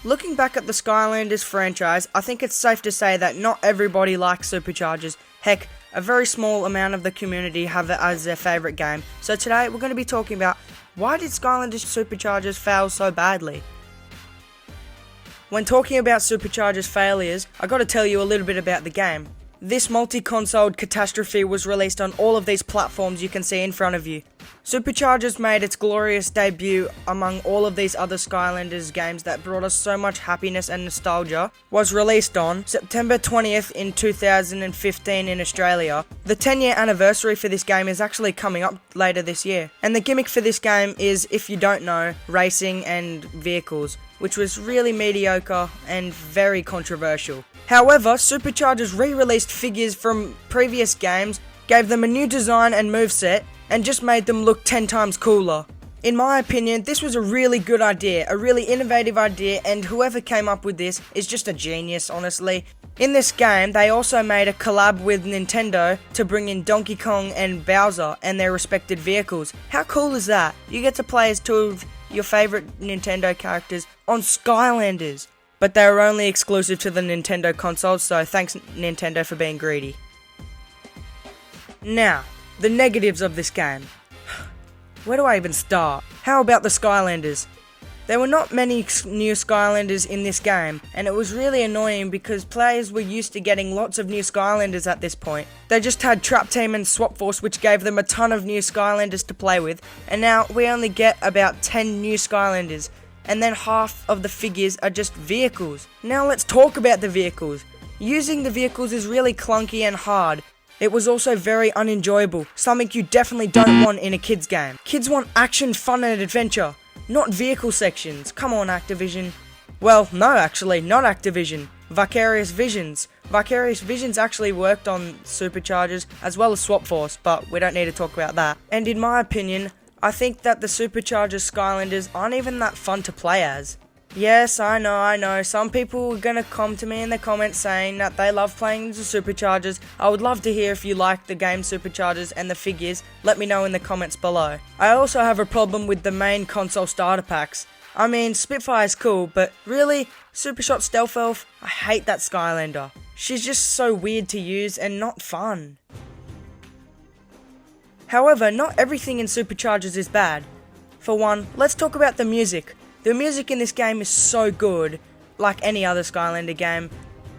Looking back at the Skylanders franchise, I think it's safe to say that not everybody likes Superchargers. Heck, a very small amount of the community have it as their favourite game. So today we're going to be talking about why did Skylanders Superchargers fail so badly? When talking about Superchargers failures, I got to tell you a little bit about the game. This multi-console catastrophe was released on all of these platforms you can see in front of you. Superchargers made its glorious debut among all of these other Skylanders games that brought us so much happiness and nostalgia. Was released on September 20th in 2015 in Australia. The 10-year anniversary for this game is actually coming up later this year. And the gimmick for this game is, if you don't know, racing and vehicles, which was really mediocre and very controversial. However, Superchargers re-released figures from previous games, gave them a new design and moveset, and just made them look 10 times cooler. In my opinion, this was a really good idea, a really innovative idea, and whoever came up with this is just a genius, honestly. In this game, they also made a collab with Nintendo to bring in Donkey Kong and Bowser and their respected vehicles. How cool is that? You get to play as two of your favourite Nintendo characters on Skylanders. But they were only exclusive to the Nintendo consoles, so thanks Nintendo for being greedy. Now, the negatives of this game. Where do I even start? How about the Skylanders? There were not many new Skylanders in this game, and it was really annoying because players were used to getting lots of new Skylanders at this point. They just had Trap Team and Swap Force, which gave them a ton of new Skylanders to play with, and now we only get about 10 new Skylanders. And then half of the figures are just vehicles. Now let's talk about the vehicles. Using the vehicles is really clunky and hard. It was also very unenjoyable, something you definitely don't want in a kids game. Kids want action, fun and adventure, not vehicle sections. Come on, Activision. Well, no actually, not Activision. Vicarious Visions. Vicarious Visions actually worked on Superchargers as well as Swap Force, but we don't need to talk about that. And in my opinion, I think that the Superchargers Skylanders aren't even that fun to play as. Yes, I know, some people are gonna come to me in the comments saying that they love playing the Superchargers. I would love to hear if you like the game Superchargers and the figures. Let me know in the comments below. I also have a problem with the main console starter packs. I mean, Spitfire's cool, but really, Supershot Stealth Elf? I hate that Skylander. She's just so weird to use and not fun. However, not everything in Superchargers is bad. For one, let's talk about the music. The music in this game is so good, like any other Skylander game.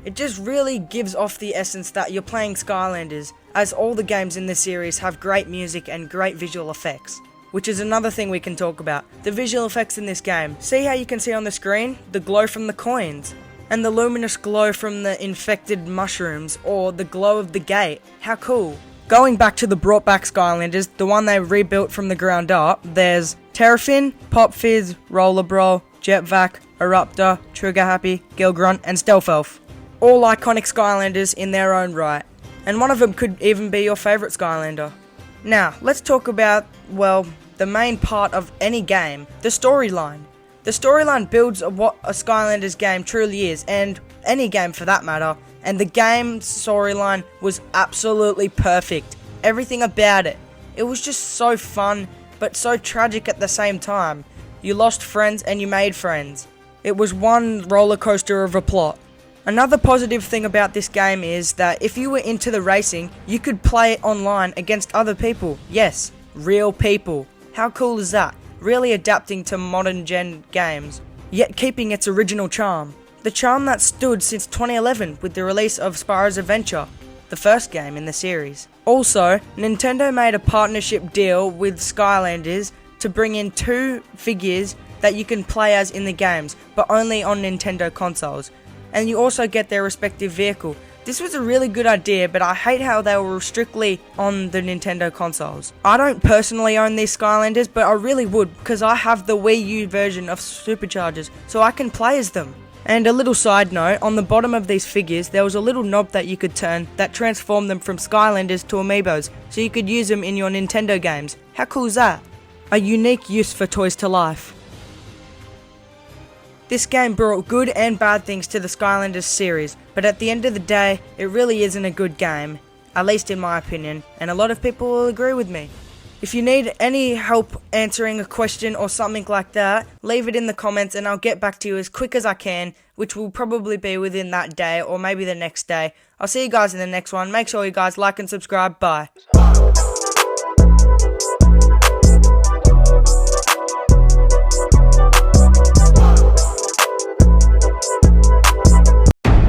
It just really gives off the essence that you're playing Skylanders, as all the games in this series have great music and great visual effects. Which is another thing we can talk about, the visual effects in this game. See how you can see on the screen? The glow from the coins, and the luminous glow from the infected mushrooms, or the glow of the gate. How cool. Going back to the brought back Skylanders, the one they rebuilt from the ground up, there's Terrafin, Pop Fizz, Roller Brawl, Jetvac, Eruptor, Trigger Happy, Gilgrunt, and Stealth Elf. All iconic Skylanders in their own right, and one of them could even be your favourite Skylander. Now, let's talk about, well, the main part of any game, the storyline. The storyline builds what a Skylanders game truly is, and any game for that matter. And the game's storyline was absolutely perfect. Everything about it. It was just so fun, but so tragic at the same time. You lost friends and you made friends. It was one roller coaster of a plot. Another positive thing about this game is that if you were into the racing, you could play it online against other people. Yes, real people. How cool is that? Really adapting to modern gen games, yet keeping its original charm. The charm that stood since 2011 with the release of Spyro's Adventure, the first game in the series. Also, Nintendo made a partnership deal with Skylanders to bring in 2 figures that you can play as in the games, but only on Nintendo consoles. And you also get their respective vehicle. This was a really good idea, but I hate how they were strictly on the Nintendo consoles. I don't personally own these Skylanders, but I really would, because I have the Wii U version of Superchargers, so I can play as them. And a little side note, on the bottom of these figures, there was a little knob that you could turn that transformed them from Skylanders to Amiibos, so you could use them in your Nintendo games. How cool is that? A unique use for Toys to Life. This game brought good and bad things to the Skylanders series, but at the end of the day, it really isn't a good game, at least in my opinion, and a lot of people will agree with me. If you need any help answering a question or something like that, leave it in the comments and I'll get back to you as quick as I can, which will probably be within that day or maybe the next day. I'll see you guys in the next one. Make sure you guys like and subscribe. Bye.